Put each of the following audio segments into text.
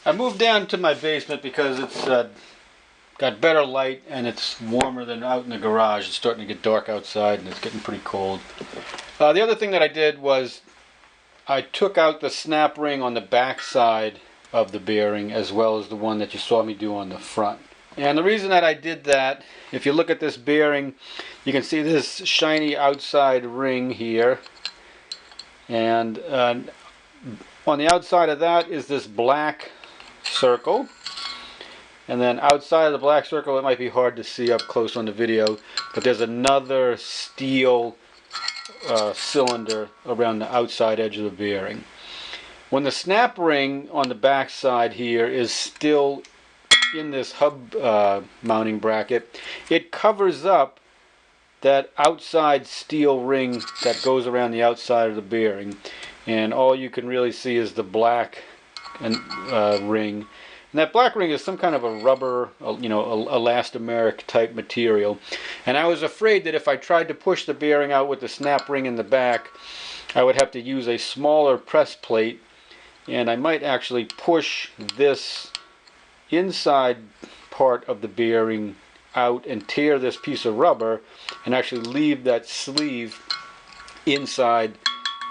I moved down to my basement because it's got better light and it's warmer than out in the garage. It's starting to get dark outside and it's getting pretty cold. The other thing that I did was I took out the snap ring on the back side of the bearing as well as the one that you saw me do on the front. And the reason that I did that, if you look at this bearing, you can see this shiny outside ring here. And on the outside of that is this black circle. And then outside of the black circle, it might be hard to see up close on the video, but there's another steel cylinder around the outside edge of the bearing. When the snap ring on the back side here is still in this hub mounting bracket, it covers up that outside steel ring that goes around the outside of the bearing, and all you can really see is the black ring. And that black ring is some kind of a rubber, elastomeric type material. And I was afraid that if I tried to push the bearing out with the snap ring in the back, I would have to use a smaller press plate, and I might actually push this inside part of the bearing out and tear this piece of rubber and actually leave that sleeve inside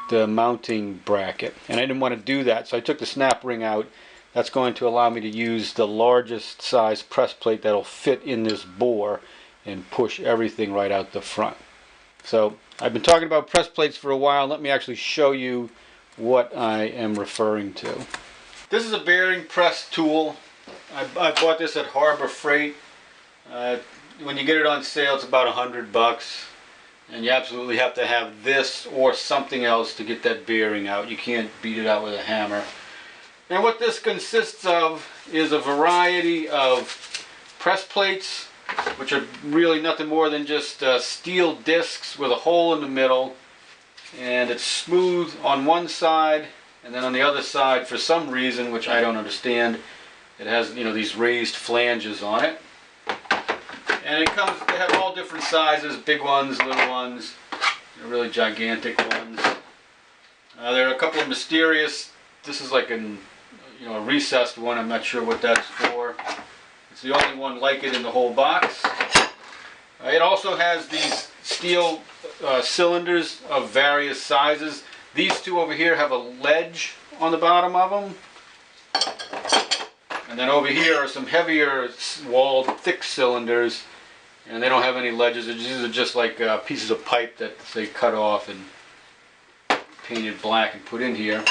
the mounting bracket. And I didn't want to do that, so I took the snap ring out. That's going to allow me to use the largest size press plate that'll fit in this bore and push everything right out the front. So I've been talking about press plates for a while. Let me actually show you what I am referring to. This is a bearing press tool. I bought this at Harbor Freight. When you get it on sale, it's about $100, and you absolutely have to have this or something else to get that bearing out. You can't beat it out with a hammer. And what this consists of is a variety of press plates, which are really nothing more than just steel discs with a hole in the middle, and it's smooth on one side, and then on the other side, for some reason, which I don't understand, it has these raised flanges on it. And they have all different sizes, big ones, little ones, really gigantic ones. There are a couple of mysterious, this is like a recessed one, I'm not sure what that's for. It's the only one like it in the whole box. It also has these steel cylinders of various sizes. These two over here have a ledge on the bottom of them. And then over here are some heavier walled thick cylinders, and they don't have any ledges. These are just like pieces of pipe that they cut off and painted black and put in here.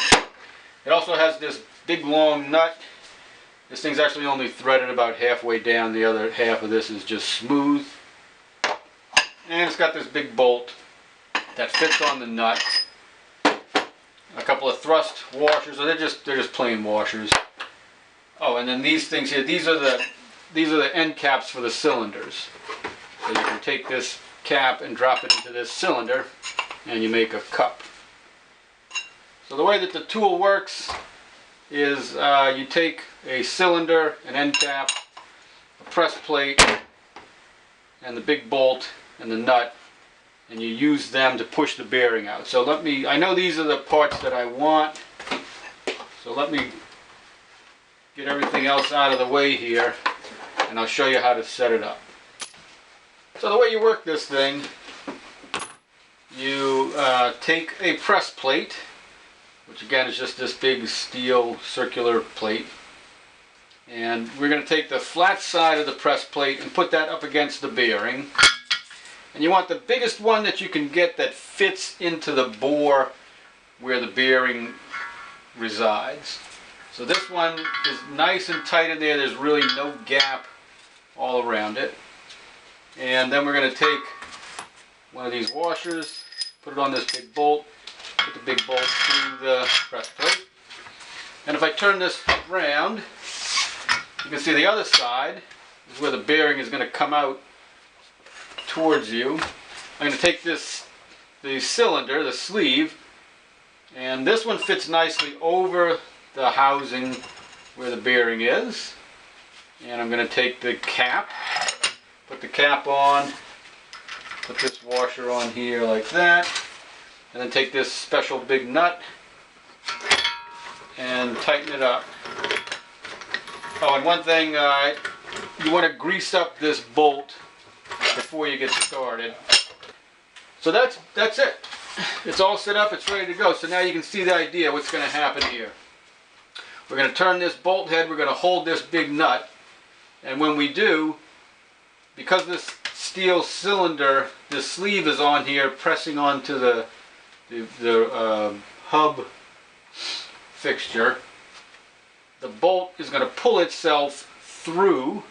It also has this big long nut. This thing's actually only threaded about halfway down. The other half of this is just smooth. And it's got this big bolt that fits on the nut. A couple of thrust washers. They're just plain washers. Oh, and then these things here. These are the end caps for the cylinders. So you can take this cap and drop it into this cylinder, and you make a cup. So the way that the tool works is you take a cylinder, an end cap, a press plate, and the big bolt and the nut, and you use them to push the bearing out. So I know these are the parts that I want, so let me get everything else out of the way here, and I'll show you how to set it up. So the way you work this thing, you take a press plate, which again is just this big steel circular plate, and we're going to take the flat side of the press plate and put that up against the bearing. And you want the biggest one that you can get that fits into the bore where the bearing resides. So this one is nice and tight in there. There's really no gap all around it. And then we're going to take one of these washers, put it on this big bolt, put the big bolt through the press plate. And if I turn this around, you can see the other side is where the bearing is going to come out towards you. I'm going to take the cylinder, the sleeve, and this one fits nicely over the housing where the bearing is. And I'm going to take the cap, put the cap on, put this washer on here like that, and then take this special big nut and tighten it up. Oh, and one thing, you want to grease up this bolt before you get started. So that's it. It's all set up, it's ready to go. So now you can see the idea what's going to happen here. We're going to turn this bolt head, we're going to hold this big nut, and when we do, because this steel cylinder, the sleeve is on here pressing onto the hub fixture, the bolt is going to pull itself through.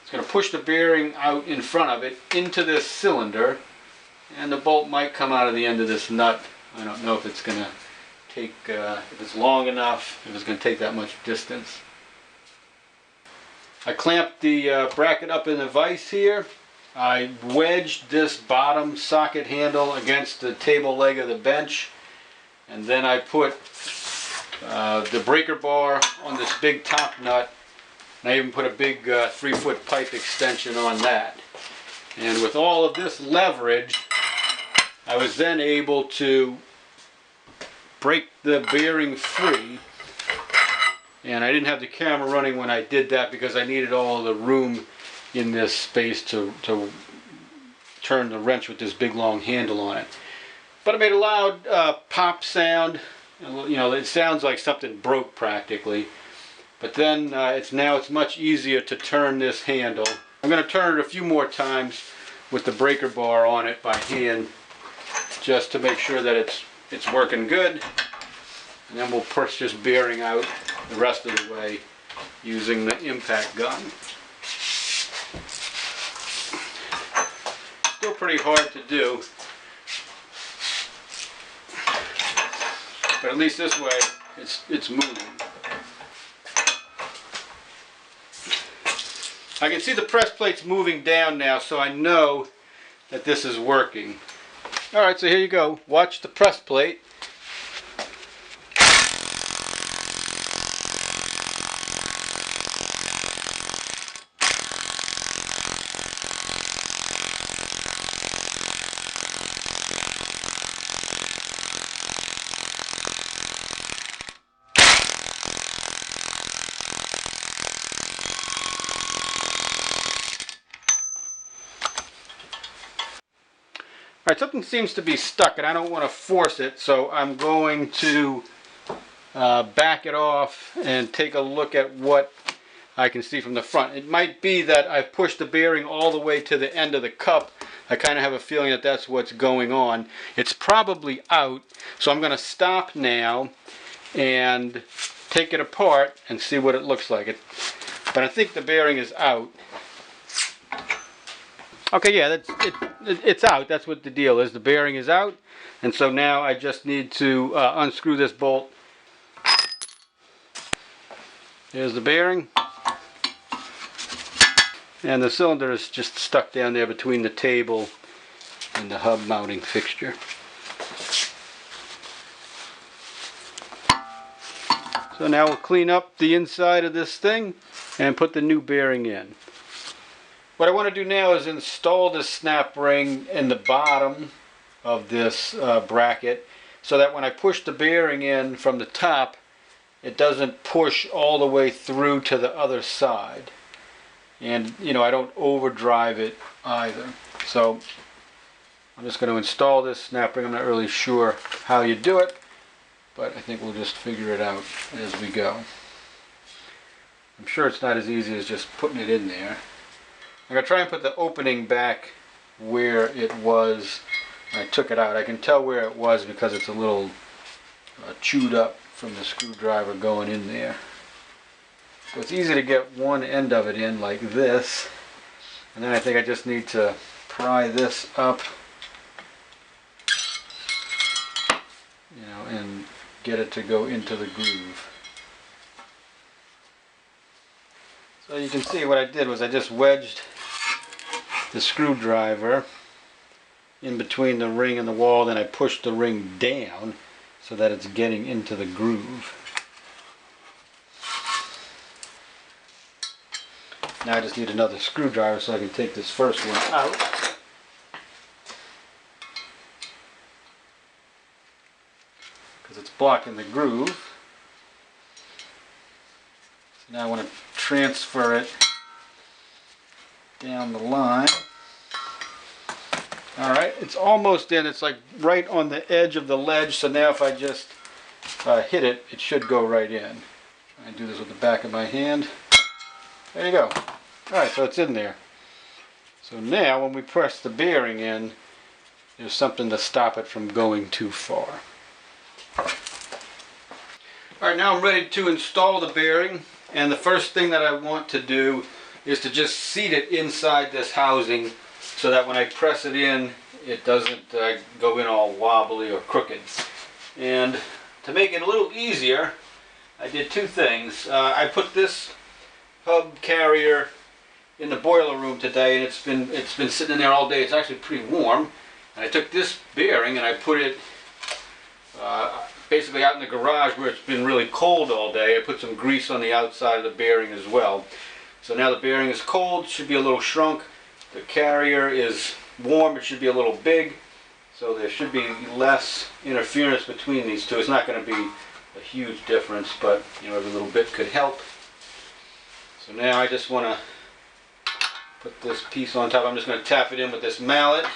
It's going to push the bearing out in front of it into this cylinder, and the bolt might come out of the end of this nut. I don't know if it's going to take, if it's long enough, if it's going to take that much distance. I clamped the bracket up in the vise here. I wedged this bottom socket handle against the table leg of the bench, and then I put the breaker bar on this big top nut, and I even put a big 3-foot pipe extension on that. And with all of this leverage, I was then able to break the bearing free. And I didn't have the camera running when I did that because I needed all of the room in this space to turn the wrench with this big long handle on it. But it made a loud pop sound. You know, it sounds like something broke practically. But then it's much easier to turn this handle. I'm going to turn it a few more times with the breaker bar on it by hand, just to make sure that it's working good. And then we'll push this bearing out the rest of the way using the impact gun. Still pretty hard to do, but at least this way it's moving. I can see the press plates moving down now, so I know that this is working. Alright, so here you go. Watch the press plate. Alright, something seems to be stuck and I don't want to force it, so I'm going to back it off and take a look at what I can see from the front. It might be that I've pushed the bearing all the way to the end of the cup. I kind of have a feeling that that's what's going on. It's probably out, so I'm going to stop now and take it apart and see what it looks like. But I think the bearing is out. Okay, yeah, it's out. That's what the deal is. The bearing is out, and so now I just need to unscrew this bolt. There's the bearing, and the cylinder is just stuck down there between the table and the hub mounting fixture. So now we'll clean up the inside of this thing and put the new bearing in. What I want to do now is install this snap ring in the bottom of this bracket so that when I push the bearing in from the top, it doesn't push all the way through to the other side. And, you know, I don't overdrive it either. So I'm just going to install this snap ring. I'm not really sure how you do it, but I think we'll just figure it out as we go. I'm sure it's not as easy as just putting it in there. I'm going to try and put the opening back where it was when I took it out. I can tell where it was because it's a little chewed up from the screwdriver going in there. So it's easy to get one end of it in like this, and then I think I just need to pry this up, you know, and get it to go into the groove. So you can see what I did was I just wedged the screwdriver in between the ring and the wall, then I pushed the ring down so that it's getting into the groove. Now I just need another screwdriver so I can take this first one out. Because it's blocking the groove. So now I want to transfer it down the line. Alright, it's almost in. It's like right on the edge of the ledge, so now if I just hit it, it should go right in. I do this with the back of my hand. There you go. Alright, so it's in there. So now when we press the bearing in, there's something to stop it from going too far. Alright, now I'm ready to install the bearing, and the first thing that I want to do is to just seat it inside this housing so that when I press it in, it doesn't go in all wobbly or crooked. And to make it a little easier, I did two things. I put this hub carrier in the boiler room today, and it's been sitting in there all day. It's actually pretty warm. And I took this bearing and I put it basically out in the garage where it's been really cold all day. I put some grease on the outside of the bearing as well. So now the bearing is cold, should be a little shrunk. The carrier is warm, it should be a little big. So there should be less interference between these two. It's not going to be a huge difference, but you know, every little bit could help. So now I just want to put this piece on top. I'm just going to tap it in with this mallet.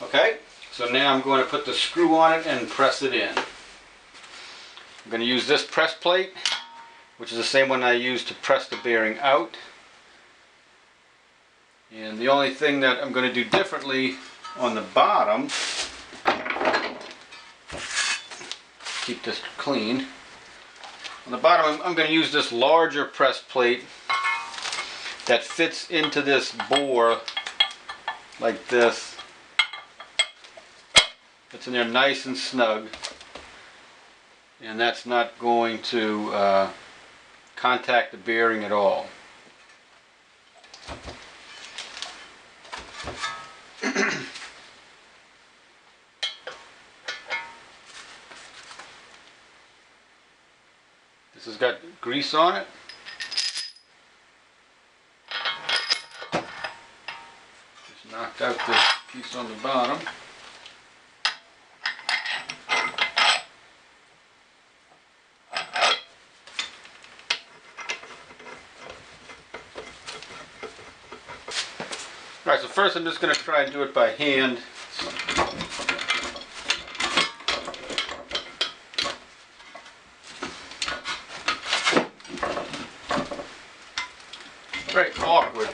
Okay, so now I'm going to put the screw on it and press it in. I'm going to use this press plate, which is the same one I used to press the bearing out. And the only thing that I'm going to do differently on the bottom, keep this clean, on the bottom I'm going to use this larger press plate that fits into this bore like this. It's in there nice and snug, and that's not going to contact the bearing at all. This has got grease on it. Just knocked out the piece on the bottom. Alright, so first I'm just going to try and do it by hand. Very awkward.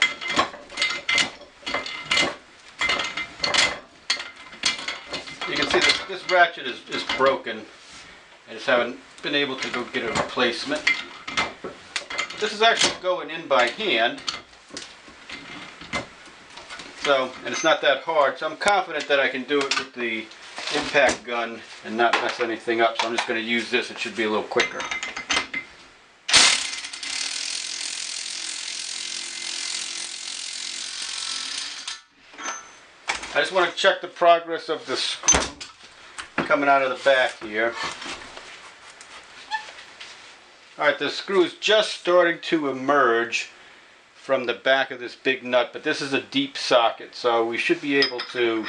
You can see that this ratchet is broken. I just haven't been able to go get a replacement. This is actually going in by hand. So, and it's not that hard, so I'm confident that I can do it with the impact gun and not mess anything up. So I'm just going to use this. It should be a little quicker. I just want to check the progress of the screw coming out of the back here. Alright, the screw is just starting to emerge from the back of this big nut, but this is a deep socket, so we should be able to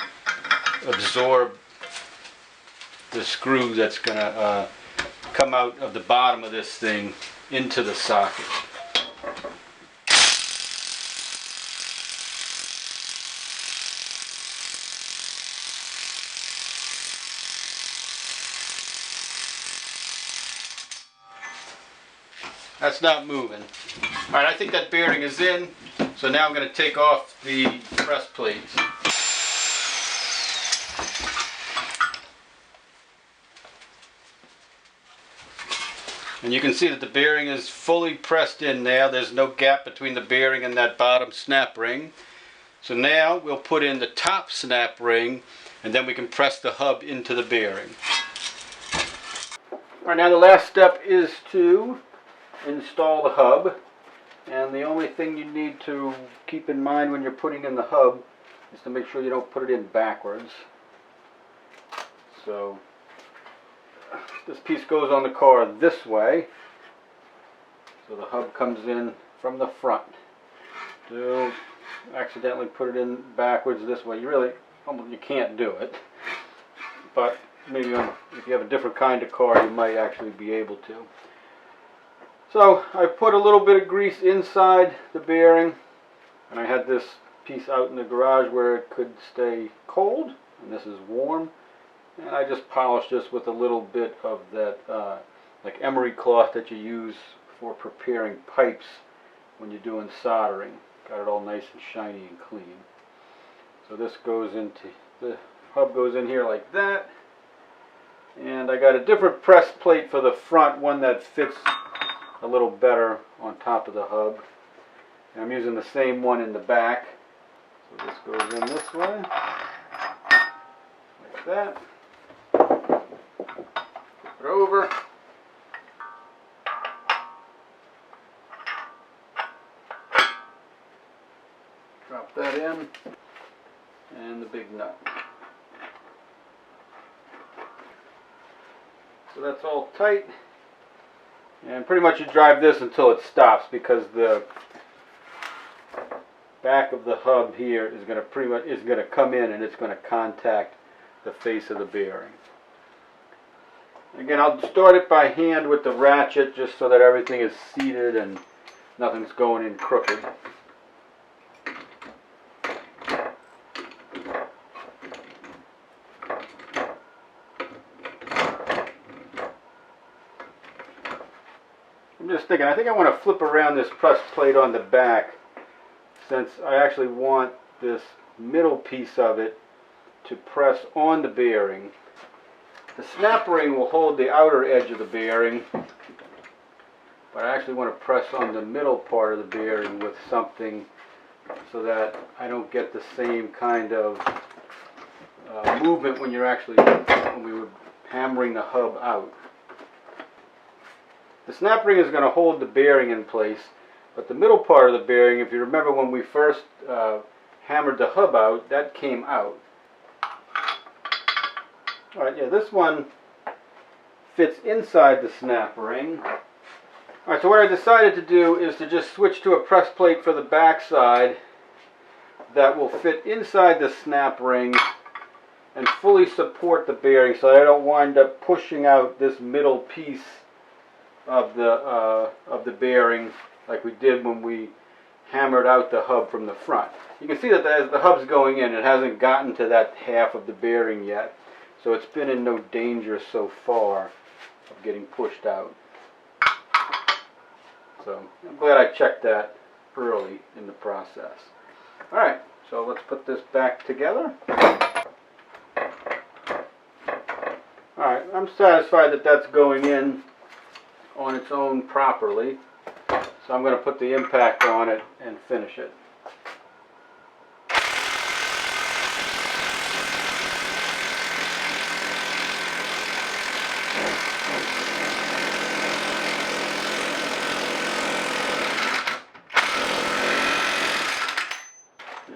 absorb the screw that's going to come out of the bottom of this thing into the socket. That's not moving. Alright, I think that bearing is in, so now I'm going to take off the press plates. And you can see that the bearing is fully pressed in now. There's no gap between the bearing and that bottom snap ring. So now we'll put in the top snap ring, and then we can press the hub into the bearing. Alright, now the last step is to install the hub, and the only thing you need to keep in mind when you're putting in the hub is to make sure you don't put it in backwards. So this piece goes on the car this way, so the hub comes in from the front. Don't accidentally put it in backwards this way. You can't do it, but maybe if you have a different kind of car, you might actually be able to. So I put a little bit of grease inside the bearing, and I had this piece out in the garage where it could stay cold, and this is warm. And I just polished this with a little bit of that like emery cloth that you use for preparing pipes when you're doing soldering. Got it all nice and shiny and clean. So this goes into, the hub goes in here like that. And I got a different press plate for the front, one that fits a little better on top of the hub. And I'm using the same one in the back. So this goes in this way, like that. Flip it over. Drop that in, and the big nut. So that's all tight, and pretty much you drive this until it stops, because the back of the hub here is going to come in and it's going to contact the face of the bearing. Again, I'll start it by hand with the ratchet just so that everything is seated and nothing's going in crooked. I'm just thinking, I think I want to flip around this press plate on the back, since I actually want this middle piece of it to press on the bearing. The snap ring will hold the outer edge of the bearing, but I actually want to press on the middle part of the bearing with something so that I don't get the same kind of movement when we were hammering the hub out. The snap ring is going to hold the bearing in place, but the middle part of the bearing, if you remember when we first hammered the hub out, that came out. Alright, yeah, this one fits inside the snap ring. Alright, so what I decided to do is to just switch to a press plate for the back side that will fit inside the snap ring and fully support the bearing, so I don't wind up pushing out this middle piece of the bearing like we did when we hammered out the hub from the front. You can see that as the hub's going in, it hasn't gotten to that half of the bearing yet, so it's been in no danger so far of getting pushed out. So I'm glad I checked that early in the process. Alright, so let's put this back together. Alright, I'm satisfied that that's going in on its own properly, so I'm going to put the impact on it and finish it.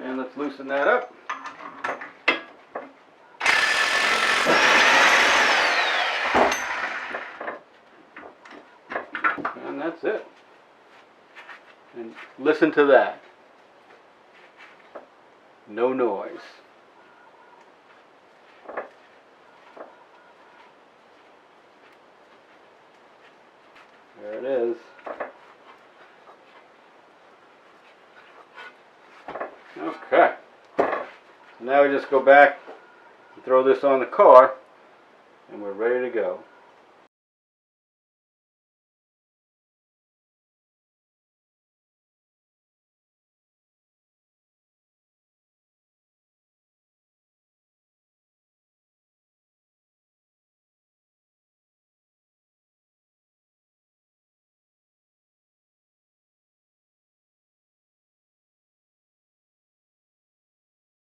And let's loosen that up. And that's it. And listen to that. No noise. There it is. Okay. So now we just go back and throw this on the car, and we're ready to go.